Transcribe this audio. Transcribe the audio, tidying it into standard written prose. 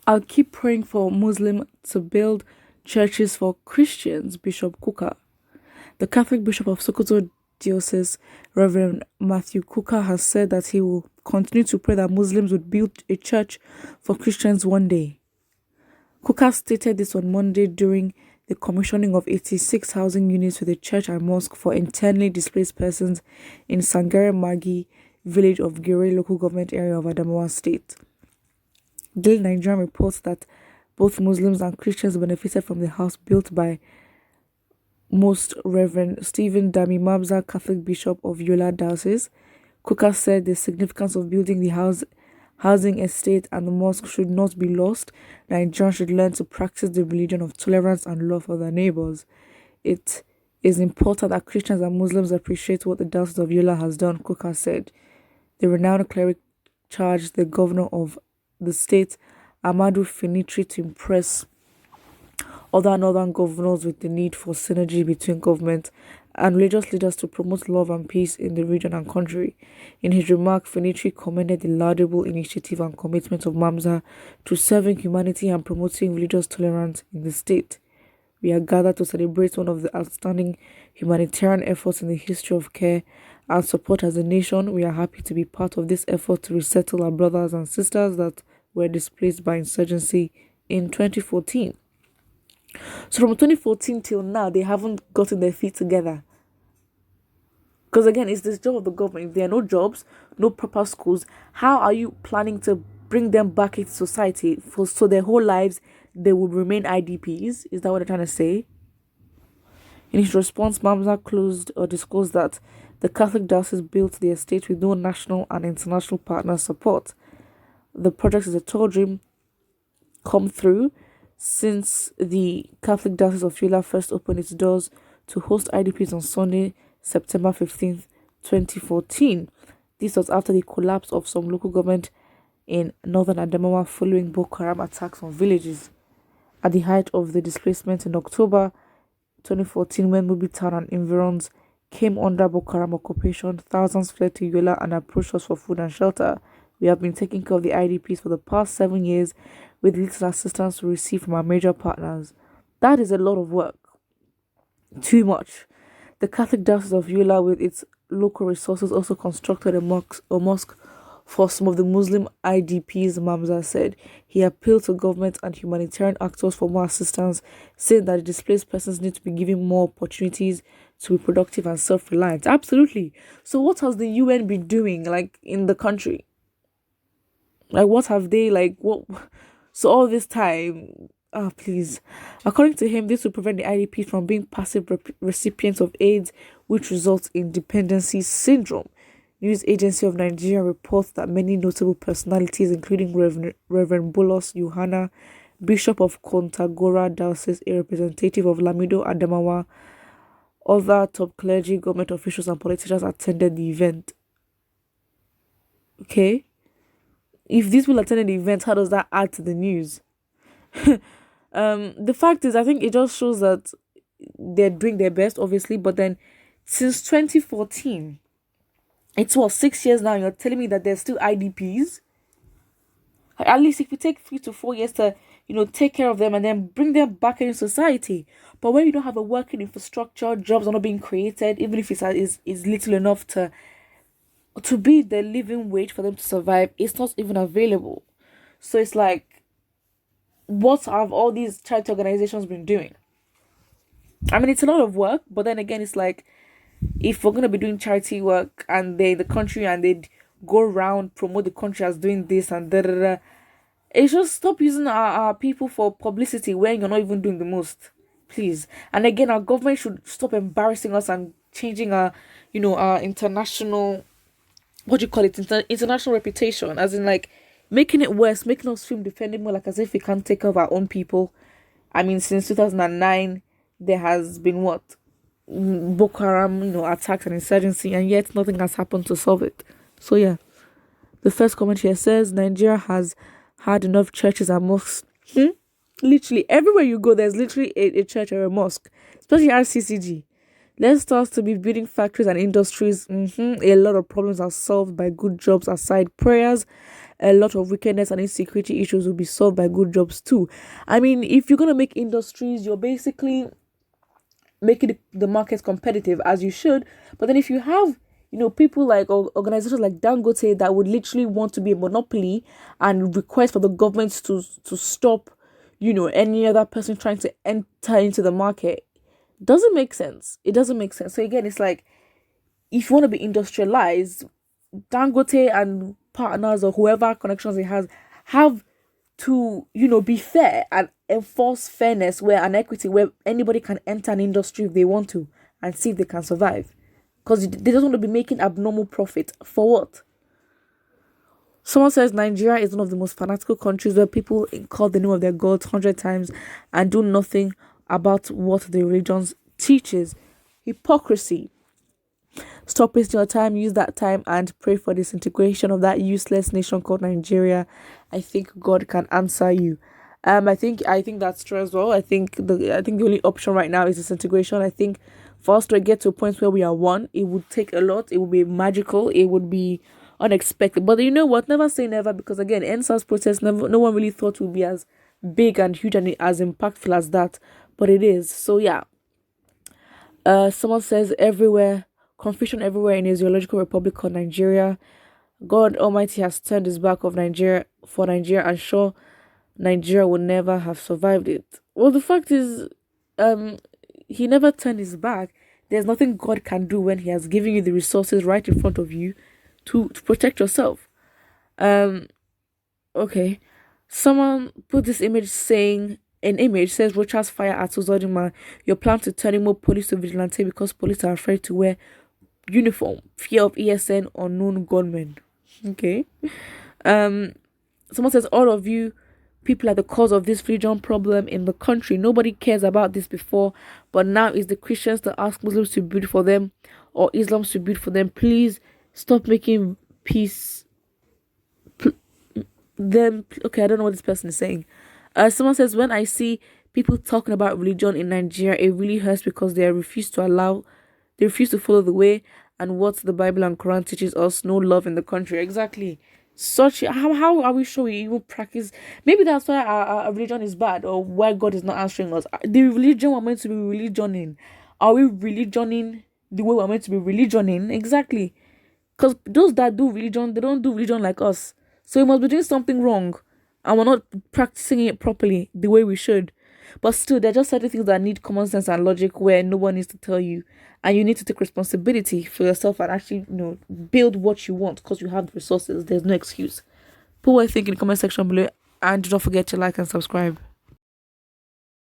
I'll keep praying for Muslims to build churches for Christians, Bishop Kuka. The Catholic Bishop of Sokoto Diocese, Reverend Matthew Kuka, has said that he will continue to pray that Muslims would build a church for Christians one day. Kuka stated this on Monday during the commissioning of 86 housing units with a church and mosque for internally displaced persons in Sangare Magi village of Gire local government area of Adamawa State. Daily Nigerian reports that both Muslims and Christians benefited from the house built by Most Reverend Stephen Dami Mabza, Catholic Bishop of Yola Diocese. Kuka said the significance of building the housing estate and the mosque should not be lost. Nigerians should learn to practice the religion of tolerance and love for their neighbors. It is important that Christians and Muslims appreciate what the Diocese of Yola has done, Kuka said. The renowned cleric charged the governor of the state, Amadu Finitri, to impress other northern governors with the need for synergy between government and religious leaders to promote love and peace in the region and country. In his remark, Finitri commended the laudable initiative and commitment of Mamza to serving humanity and promoting religious tolerance in the state. We are gathered to celebrate one of the outstanding humanitarian efforts in the history of care and support as a nation. We are happy to be part of this effort to resettle our brothers and sisters that were displaced by insurgency in 2014. So from 2014 till now, they haven't gotten their feet together. Because again, it's this job of the government. If there are no jobs, no proper schools, how are you planning to bring them back into society so their whole lives they will remain IDPs? Is that what they're trying to say? In his response, Mamza disclosed that the Catholic Diocese built the estate with no national and international partner support. The project is a tall dream come through since the Catholic Diocese of Yola first opened its doors to host IDPs on Sunday, September 15th, 2014. This was after the collapse of some local government in northern Adamawa following Boko Haram attacks on villages. At the height of the displacement in October 2014, when Mubi town and environs came under Boko Haram occupation, thousands fled to Yola and approached us for food and shelter. We have been taking care of the IDPs for the past 7 years with little assistance we receive from our major partners. That is a lot of work. Too much. The Catholic Diocese of Yola, with its local resources, also constructed a mosque for some of the Muslim IDPs, Mamza said. He appealed to government and humanitarian actors for more assistance, saying that the displaced persons need to be given more opportunities to be productive and self-reliant. Absolutely. So what has the UN been doing, in the country? What have they, what... So all this time, please. According to him, this will prevent the IDPs from being passive recipients of aid, which results in dependency syndrome. News Agency of Nigeria reports that many notable personalities, including Reverend Bolos Yohana, Bishop of Kontagora Diocese, a representative of Lamido Adamawa, other top clergy, government officials, and politicians attended the event. Okay? If these people attended the event, how does that add to the news? The fact is, I think it just shows that they're doing their best, obviously, but then since 2014, it's 6 years now, you're telling me that there's still IDPs? At least if you take 3 to 4 years to, take care of them and then bring them back into society. But when you don't have a working infrastructure, jobs are not being created, even if it's little enough to be the living wage for them to survive, it's not even available. So it's what have all these charity organizations been doing? I mean, it's a lot of work, but then again, it's if we're going to be doing charity work and the country and they'd go around promote the country as doing this and da. It's just stop using our people for publicity when you're not even doing the most, please. And again, our government should stop embarrassing us and changing our international, international reputation, as in making it worse, making us feel defending more, as if we can't take care of our own people. I mean, since 2009, there has been Boko Haram, attacks and insurgency, and yet nothing has happened to solve it. So yeah, the first comment here says Nigeria has had enough churches and mosques. Literally everywhere you go, there's literally a church or a mosque, especially RCCG. Let's start to be building factories and industries. A lot of problems are solved by good jobs aside prayers a lot of wickedness and insecurity issues will be solved by good jobs too. I mean, if you're going to make industries, you're basically making the market competitive, as you should. But then if you have, people like organizations like Dangote that would literally want to be a monopoly and request for the government to stop, any other person trying to enter into the market, doesn't make sense. It doesn't make sense. So again, it's like, if you want to be industrialized, Dangote and partners or whoever connections he has have to, be fair and enforce fairness and equity where anybody can enter an industry if they want to and see if they can survive. Because they don't want to be making abnormal profit. For what? Someone says Nigeria is one of the most fanatical countries where people call the name of their God 100 times and do nothing about what the religion teaches. Hypocrisy. Stop wasting your time, use that time and pray for disintegration of that useless nation called Nigeria. I think God can answer you. I think that's true as well. I think the only option right now is disintegration. I think for us to get to a point where we are one, it would take a lot. It would be magical. It would be unexpected. But you know what? Never say never, because again, NSAS protest, no one really thought it would be as big and huge and as impactful as that. But it is. So yeah. Someone says confusion everywhere in a zoological republic called Nigeria. God Almighty has turned his back for Nigeria and sure Nigeria would never have survived it. Well, the fact is, he never turned his back. There's nothing God can do when he has given you the resources right in front of you to protect yourself. Okay. Someone put this image saying, an image says Rochas fire at Uzodinma. Your plan to turn more police to vigilante because police are afraid to wear uniform. Fear of ESN or known gunmen. Okay. Someone says all of you people are the cause of this religion problem in the country. Nobody cares about this before, but now it's the Christians that ask Muslims to build for them or Islam to build for them. Please stop making peace. Okay, I don't know what this person is saying. Someone says, when I see people talking about religion in Nigeria, it really hurts because they refuse to follow the way and what the Bible and Quran teaches us. No love in the country. Exactly. How are we sure we even practice? Maybe that's why our religion is bad, or why God is not answering us. The religion we're meant to be religioning, are we religioning the way we're meant to be religioning? Exactly. Because those that do religion, they don't do religion like us. So we must be doing something wrong, and we're not practicing it properly the way we should. But still, there are just certain things that need common sense and logic where no one needs to tell you, and you need to take responsibility for yourself and actually, build what you want because you have the resources. There's no excuse. Put what you think in the comment section below, and do not forget to like and subscribe.